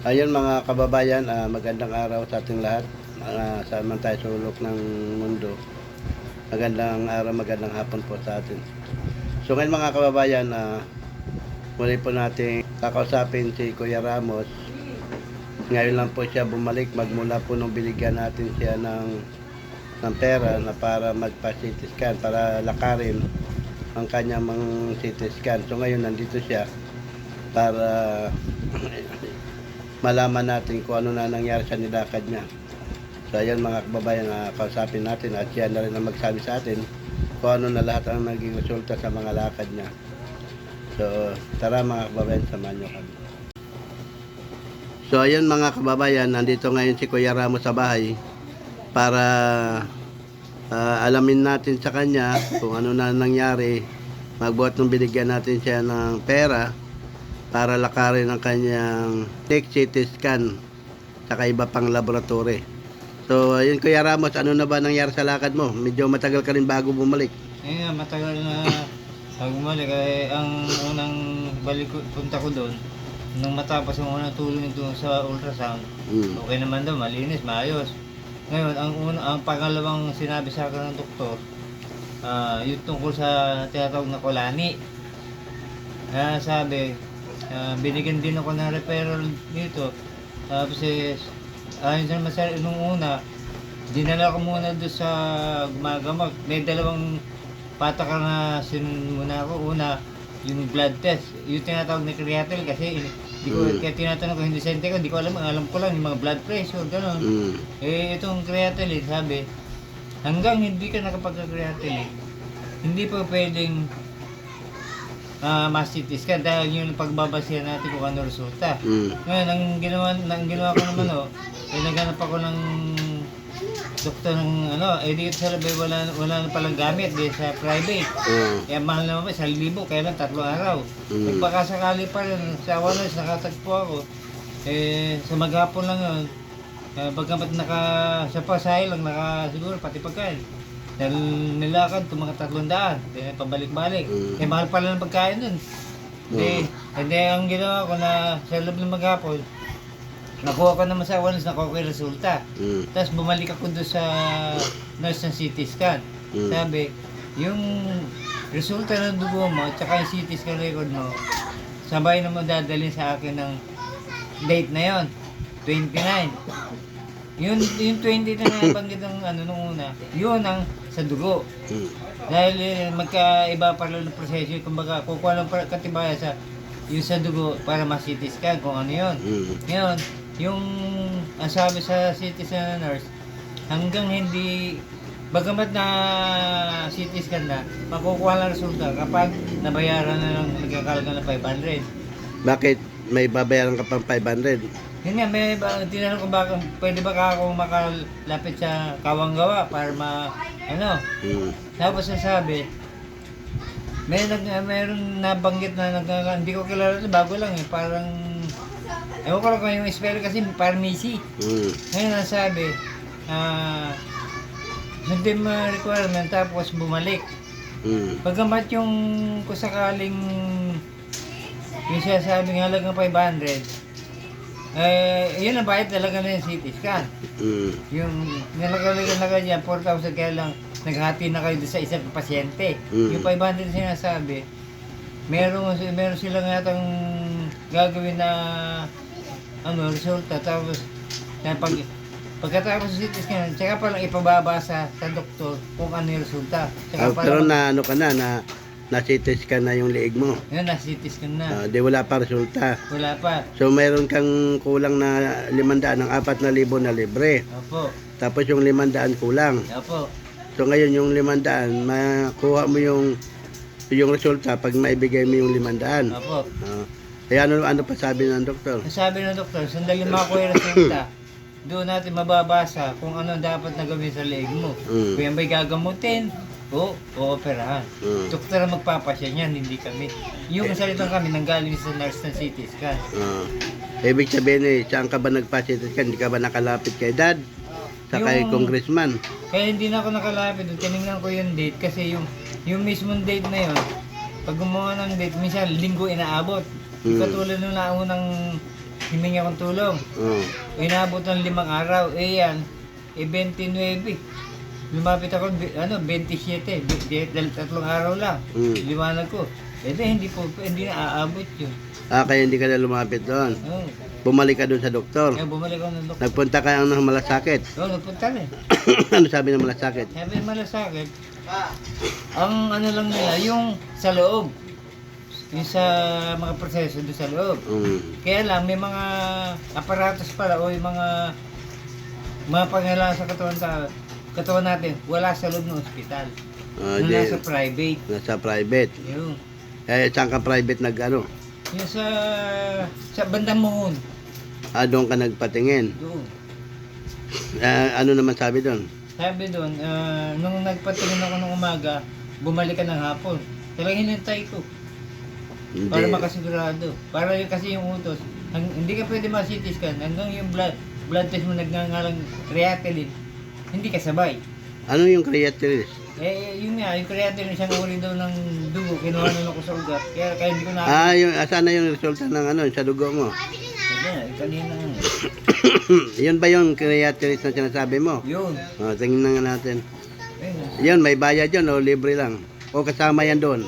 Ayun mga kababayan, magandang araw sa ating lahat. Saan man tayo sulok ng mundo. Magandang araw, magandang hapon po sa atin. So ngayon mga kababayan, muli po natin kakausapin si Kuya Ramos. Ngayon lang po siya bumalik magmula po nung binigyan natin siya ng pera na para magpa-CT scan, para lakarin ang kanyang mga CT scan. So ngayon nandito siya para malaman natin kung ano na nangyari sa nilakad niya. So ayan mga kababayan, kausapin natin at siya na rin ang magsabi sa atin kung ano na lahat ang naging resulta sa mga lakad niya. So tara mga kababayan, samahan niyo kami. So ayan mga kababayan, nandito ngayon si Kuya Ramos sa bahay para alamin natin sa kanya kung ano na nangyari. Magbuhat nung binigyan natin siya ng pera para lakarin ang kanyang CT scan saka iba pang laboratory. So ayun Kuya Ramos, ano na ba nangyari sa lakad mo? Medyo matagal ka rin bago bumalik. Ayun, matagal na bago bumalik. Ang unang punta ko doon, nung matapos ang unang tulong doon sa ultrasound, okay naman daw, malinis, maayos. Ngayon, ang pangalawang sinabi sa akin ng doktor, yung tungkol sa tinatawag na kolani. Sabi, binigyan din ako ng referral dito. Tapos ayun sa masarap nung una, dinala ko muna doon sa gumagamot. May dalawang pataka na sinuna ko. Una, yung blood test, yung tinatawag na creatinine kasi kaya tinatanong ko, hindi sente ko, hindi ko alam ko lang yung mga blood pressure, gano'n. Itong creatinine, sabi, hanggang hindi ka nakapagka-creatinine, hindi pa pwedeng mas-CT scan dahil yung pagbabasihan natin kung ano resulta. Ngayon, ang ginawa ko naman naghanap ako ng doktor ng dito sa labay wala na palang gamit dito sa private. Mahal naman pa, 1,000, kaya lang 3 araw. Nagpakasakali pa rin, sa awalan, nakatagpo ako. Sa maghapon lang yun, pagkamat sa pasahe lang, siguro pati pagkain. Dahil nilakad ito mga 300, pabalik-balik. Mahal pala ng pagkain dun. Hindi, ang ginawa ko na sa loob ng maghapon, nakuha ko naman sa awalan, nakuha ko yung resulta. Tapos bumalik ako doon sa nurse ng CT scan. Sabi, yung resulta ng dugo mo, tsaka yung CT scan record mo, sabay naman dadalhin sa akin ng date na yon, 29. Yung 20 na nabanggit ng nung una, yun ang sa dugo. Dahil magkaiba pala ng proseso, kumbaga kukuha ng katibayan sa yung sa dugo para ma-CT scan kung ano yun. Ngayon, yung ang sabi sa CT scan nurse, hanggang hindi, bagamat na CT scan na, makukuha lang resulta kapag nabayaran na lang, nagkakalaga ng 500. Bakit? May babayaran ka pang 500? Yun nga, tinanong ko baka pwede ba ako makalapit sa Kawanggawa para Tapos sabi, mayroon nabanggit na hindi ko kilala ito, bago lang parang, ewan ko lang kung yung spell kasi pharmacy. Ngayon nasabi, hindi requirement tapos bumalik. Pagamat yung kusakaling yung sinasabing halagang 500, yun ang bayad talaga na yung CT scan. Yung nilagay niya 4,000, kaya lang naghati na kayo sa isang pasyente. Yung 500 sinasabi, meron silang yatang gagawin na resulta. Tapos pagkatapos sa CT scan, tsaka palang ipababasa sa doktor kung ano yung resulta. Pero na CT scan na yung liig mo. Yun, na-CT scan na. Di wala pa resulta. Wala pa. So mayroon kang kulang na 500 ng 4,000 na libre. Opo. Tapos yung 500 kulang. Opo. So ngayon yung 500, makuha mo yung resulta pag maibigay mo yung 500. Opo. Kaya ano pa sabi ng doktor? Sabi ng doktor, sandali makuha yung resulta. Doon natin mababasa kung ano dapat na gawin sa leeg mo. Kung yan ba'y gagamutin, o operahan. Doktor ang magpapasya niyan, hindi kami. Yung salitang kami nanggaling sa nurse ng CT scan. Ibig sabihin saan ka ba nagpa-CT scan? Hindi ka ba nakalapit kay dad? Sa kay congressman? Kaya hindi na ako nakalapit doon. Tinignan ko yung date kasi yung mismong date na yun, pag gumawa ng date, minsan linggo inaabot. Katulad nung naunang himingi akong tulong. Oo. Inabot ng 5 araw. Eh yan, 29. Lumapit ako, 27. Dahil 3 araw lang. Liwanag ko. Eh hindi na aabot yun. Kaya hindi ka na lumapit doon. Oo. Bumalik ka doon sa doktor. Kaya bumalik ako ng doktor. Nagpunta ka ng malasakit. Oo, nagpunta na eh. Ano sabi ng malasakit? Sabi ng malasakit, ang ano lang nila, yung sa loob. Yung sa mga proseso doon sa loob. Kaya lang, may mga aparatos pala o yung mga pangailangan sa katawan natin, wala sa loob ng ospital. Nasa private. Nasa private. Yun. Saan ka private nag-ano? Yung sa bandang Muhon. Doon ka nagpatingin. Doon. Ano naman sabi doon? Sabi doon, nung nagpatingin ako ng umaga, bumalik ka ng hapon. Talagang hinintay ko. Para Hindi. makasigurado. Para yun kasi yung utos. Hindi ka pwede ma-CT scan hanggang yung blood test mo nagngangalang creatinine. Hindi ka sabay. Ano yung creatinine? Yun nga, yung creatinine isang uri daw ng dugo. Kinuha na ako sa ugat. Kaya hindi ko na... Saan na yung resulta ng ano, sa dugo mo? Kanina nga. Yun ba yung creatinine na sinasabi mo? Yun. Tingnan nga natin. Ayun. Yun, may bayad yun o libre lang? O kasama yan doon?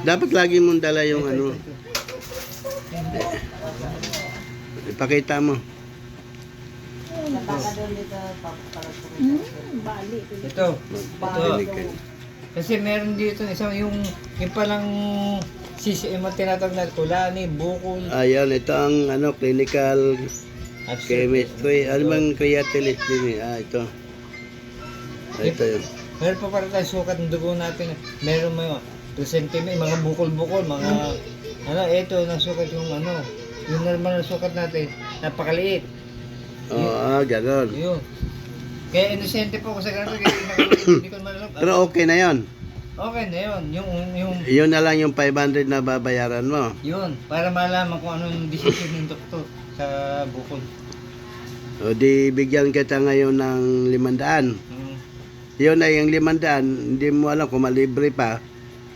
Dapat lagi mong dala yung ano. Ipakita mo. Ito. Magpapalinig ka. Kasi meron dito isang yung palang CCM ang tinatawag na kulani, bukol. Ayan, ito ang ano, clinical chemistry. Ano bang creatinine din eh? Ito. Ito yun. Meron pa para tayo sukat ng dugo natin. Meron mo 2 cm, mga bukol-bukol, mga ito nasukat yung yung normal na sukat natin, napakaliit. Ganon. Yun. Kaya inosente po ako sa ganito, kaya hindi ko naman alam. Pero okay na yon. Okay na yun. Yung Yun na lang yung 500 na babayaran mo. yun, para malaman kung anong decision ng doktor sa bukol. O di bigyan kita ngayon ng 500. Yun ay yung 500, hindi mo alam kung malibre pa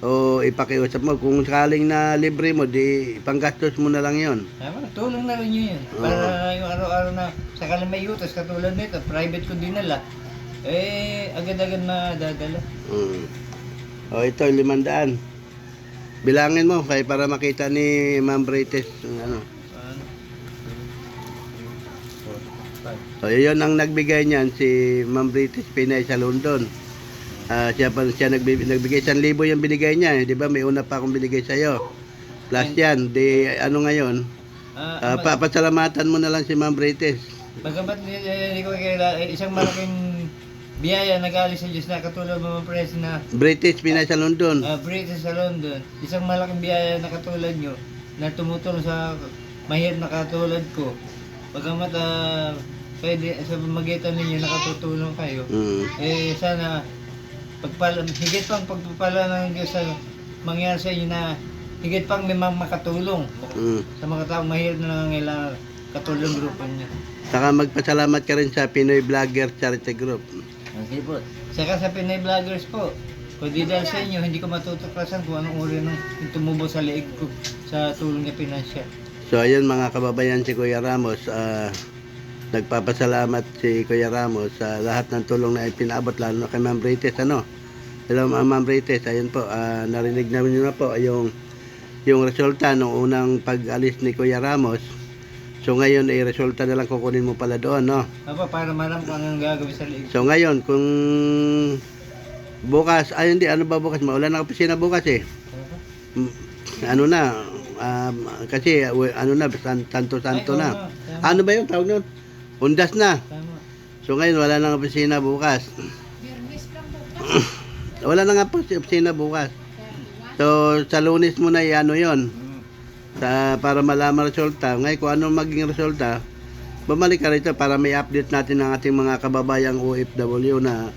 o ipakiusap mo. Kung sakaling na libre mo, di panggastos mo na lang yun. Tama, tulong na rin yun. Para yung araw-araw na sakala may utos, katulad nito, private ko dinala, agad-agad madadala. Ito, 500. Bilangin mo kaya para makita ni Ma'am Brites ano. So, yun ang nagbigay niyan si Ma'am Brites Pinay sa London. Siya nagbigay 1,000 yung binigay niya, di ba? May una pa akong binigay sa iyo. Plus yan, di ano ngayon? Papasalamatan mo na lang si Ma'am Brites. Bagamat hindi ko kaya isang malaking biyaya nag-alis sa Diyos na katulad mo Pres na British Pinay sa London. British sa London. Isang malaking biyaya na katulad nyo na tumutulong sa mahirap na katulad ko. Bagamat pwede sa magitan ninyo nakatutulong kayo. Sana higit pang pagpapala ng Diyos sa mangyari sa inyo na higit pang may makatulong sa mga taong mahirap na nangangailangan katulad ng grupo niya. Saka magpasalamat ka rin sa Pinoy Vlogger Charity Group. Okay po. Saka sa Pinoy Vloggers po, kung di dahil sa inyo, hindi ko matutuklasan kung anong uri ng tumubo sa leeg ko sa tulong niya pinansya. So ayun mga kababayan, si Kuya Ramos, nagpapasalamat si Kuya Ramos sa lahat ng tulong na ipinaabot, lalo kay Ma'am Brites. Hello Ma'am Brites, ayun po, narinig namin nyo na po yung resulta ng unang pag-alis ni Kuya Ramos. So ngayon ay resulta na lang kukunin mo pala doon, no? Apa, para malam kung anong gagawin sa leeg. So ngayon, kung bukas, hindi, ano ba bukas? Maulan na opisina bukas eh. Ano na, kasi ano na, santo-santo na. Ano ba yun, tawag nun? Undas na. Tama. So ngayon, wala nang opisina bukas. Wala na nga po opisina bukas. So sa Lunes mo na ano yun. Para malaman resulta. Ngayon kung ano maging resulta, bumalik ka rito para may update natin ng ating mga kababayang OFW na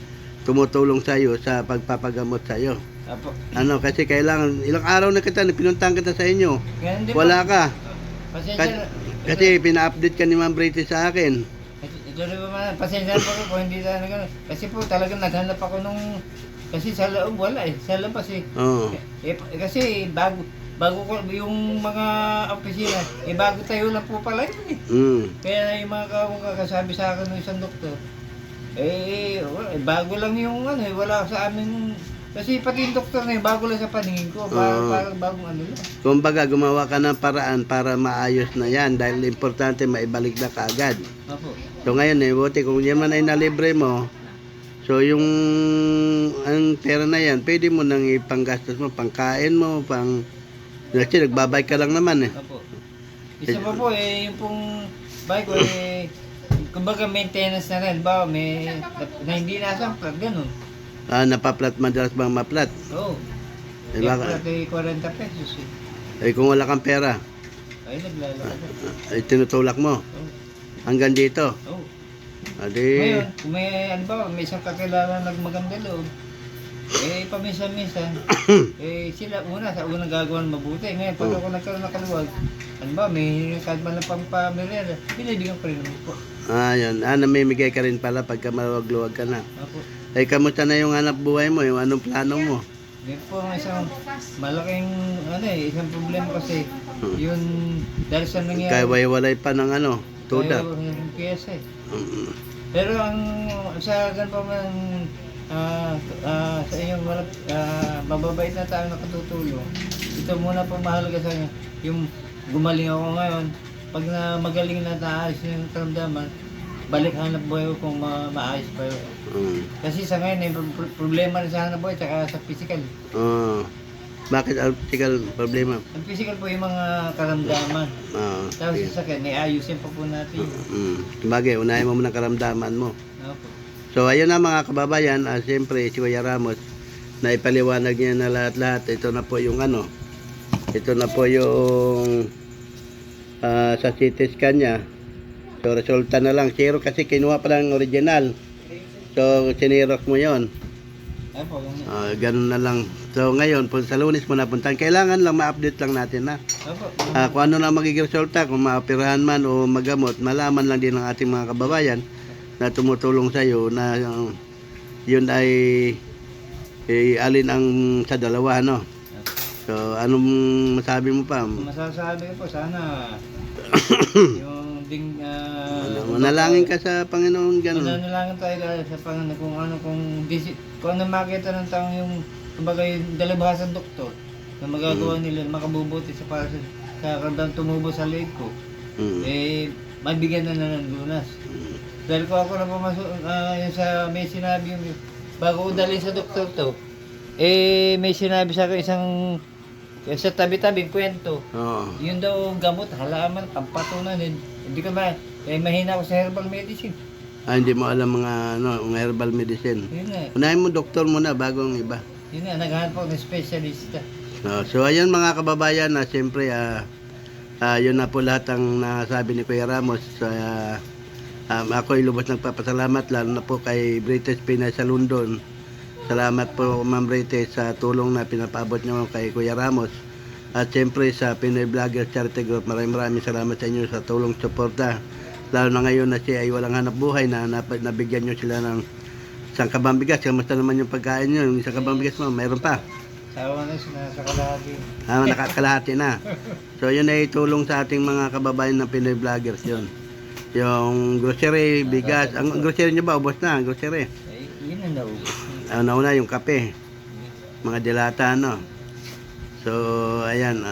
tumutulong sa iyo sa pagpapagamot sa iyo. Apo. Kasi kailangan, ilang araw na pinuntahan kita sa inyo. Wala ka. Kasi pina-update ka ni Ma'am Brites sa akin. Ito rin ba man, pasensya po kung hindi tayo nagano. Kasi po talagang naghanap ako nung, kasi sa loob wala eh. Sa labas eh. Oo. Kasi bago ko, yung mga opisina, bago tayo lang po pala yun eh. Kaya yung mga kakasabi sa akin ng isang doktor, bago lang yung ano wala sa amin. Kasi pati yung doktor na yun, bago lang sa paningin ko, parang bagong ano lang. Kumbaga, gumawa ka ng paraan para maayos na yan dahil importante maibalik na kaagad. Opo. So ngayon buti kung yan man ay nalibre mo, so yung ang pera na yan, pwede mo nang ipanggastos mo, pangkain mo, kasi nagbabike ka lang naman eh. Opo. Isa pa po yung pong bike ko kumbaga maintenance na rin, ba na hindi nasamplag, ganun. Napaplat, madalas bang maplat? Oo. Diba? Plat 40 pesos eh. Kung wala kang pera, Ay naglalakad. tinutulak mo. Oo. Hanggang dito. Oo. Adi, Ngayon, kung may isang kakilala nagmaganda loob, paminsan-minsan, sila sa unang gagawa ng mabuti. Ngayon, pag ako nagkaroon ng kaluwag, may kahit man lang pampamilya, binibigyan ko rin naman po. yun. Namimigay ka rin pala pagka maluwag-luwag ka na. Opo. Kamusta na yung hanap buhay mo? Yung anong plano mo? Yan po ang isang malaking, isang problema kasi, yun, dahil sa nangyari. Kaya walay pa ng tuda. Yung piyesa eh. Pero sa ganun pa man, sa inyong mababait na tao na katutulong, ito muna po mahalaga sa inyo. Yung gumaling ako ngayon, pag magaling na naayos yung karamdaman, balik hanap buhay ko kung maayos pa yun. Kasi sa ngayon, problema rin sa hanap buhay at sa physical. Bakit ang physical problema? Ang physical po yung mga karamdaman. Tapos sa sakit, ayusin pa po natin. Bagay, unahin mo muna karamdaman mo. Opo. So ayun na mga kababayan, siyempre si Kuya Ramos, na ipaliwanag niya na lahat-lahat. Ito na po yung ito na po yung sa CT scan niya. So resulta na lang, zero kasi kinuha pa lang original. So sinirox mo yon. Opo, ganun na lang. So ngayon, sa Lunes mo napuntahan, kailangan lang ma-update lang natin na. Opo. Kung ano na magiging resulta, kung maoperahan man o magamot, malaman lang din ng ating mga kababayan na tumutulong sa iyo na yun ay alin ang sa dalawa, no? So anong masabi mo pa? Masasabi ko po, sana yung manalangin ka sa Panginoon, ganun. Manalangin tayo sa Panginoon kung ano makita ng taong yung kumbaga yung dalabhasang doktor na magagawa nila makabubuti sa para sa kandang tumubo sa leg ko, mabigyan na ng lunas. Dahil ko ako na pumasok yung sa may sinabi yung bago ko dalhin sa doktor to, may sinabi sa akin isang sa tabi-tabing kwento. Yun daw gamot, halaman, pampatunan. Hindi ko mahina ako sa herbal medicine. Hindi mo alam mga herbal medicine. Yun nga. Unahin mo doktor muna bago ang iba. Yun nga, naghahanap ako ng specialista. So ayun mga kababayan, siyempre yun na po lahat ang nasabi ni Kuya Ramos. Ako ay lubos nagpapasalamat lalo na po kay British Pinay sa London. Salamat po Ma'am British sa tulong na pinapaabot niyo kay Kuya Ramos. At siyempre sa Pinoy Vloggers Charity Group, maraming salamat sa inyo sa tulong suporta. Lalo na ngayon na siya ay walang hanap buhay na nabigyan nyo sila ng isang kabang bigas. Kamusta naman yung pagkain nyo? Yung isang kabang bigas mo, mayroon pa? Sawa na siya, nasa kalahati. Nakakalahati na. So yun ay tulong sa ating mga kababayan ng Pinoy Vloggers yun. Yung grocery, bigas. Ang grocery nyo ba? Ubos na ang grocery. Yun ang naubos. Nauna yung kape. Mga dilata, So, ayan.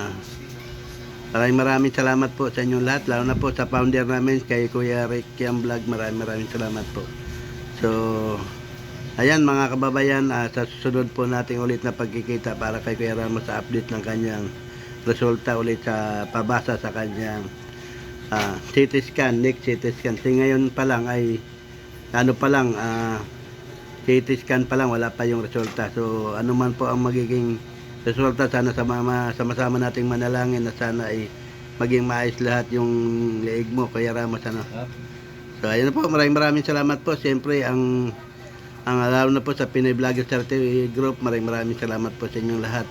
Maraming salamat po sa inyong lahat. Lalo na po sa founder namin, kay Kuya Rick Kiam Vlog. Maraming salamat po. So, ayan mga kababayan, sa susunod po natin ulit na pagkikita para kay Kuya Ramos sa update ng kanyang resulta ulit sa pabasa sa kanyang CT scan, next CT scan. Kasi ngayon pa lang ay CT scan pa lang, wala pa yung resulta. So ano man po ang magiging resulta, sana sama-sama nating manalangin na sana ay maging maayos lahat yung leeg mo, Kuya Ramos. So ayun po, maraming salamat po. Siyempre ang lalo na po sa Pinoy Vloggers Charity Group, maraming salamat po sa inyong lahat.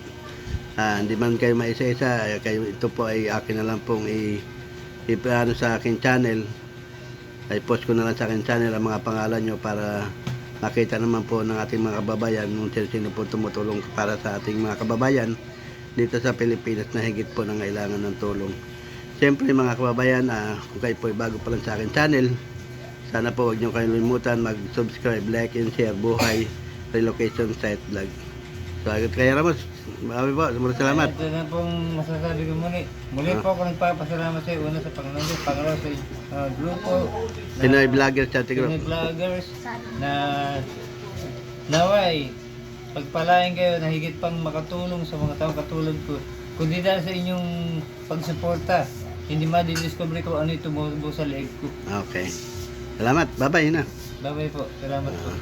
Hindi man kayo maisa-isa, ito po ay akin na lang pong sa aking channel. Ay post ko na lang sa aking channel ang mga pangalan nyo para makita naman po ng ating mga kababayan kung sino po tumutulong para sa ating mga kababayan dito sa Pilipinas na higit po nangailangan ng tulong. Siyempre mga kababayan, kung kayo po ay bago pa lang sa akin channel, sana po huwag niyo kayong limutan mag-subscribe, like, and share Buhay Relocation Site Vlog. So, kaya Ramos, marami po, maraming salamat. Ito na pong masasabi ko muli. Muli po ako nagpapasalamat sa iyo. Una sa Panginoon Diyos, pangalawa sa grupo. Pinoy Vlogger Chat Group. Pinoy Vloggers na naway pagpalain kayo na higit pang makatulong sa mga tao katulad ko. Kundi dahil sa inyong pagsuporta, hindi ma-discover ko ano ito tumubo sa leeg ko. Okay. Salamat. Bye-bye na. Bye-bye po. Salamat po.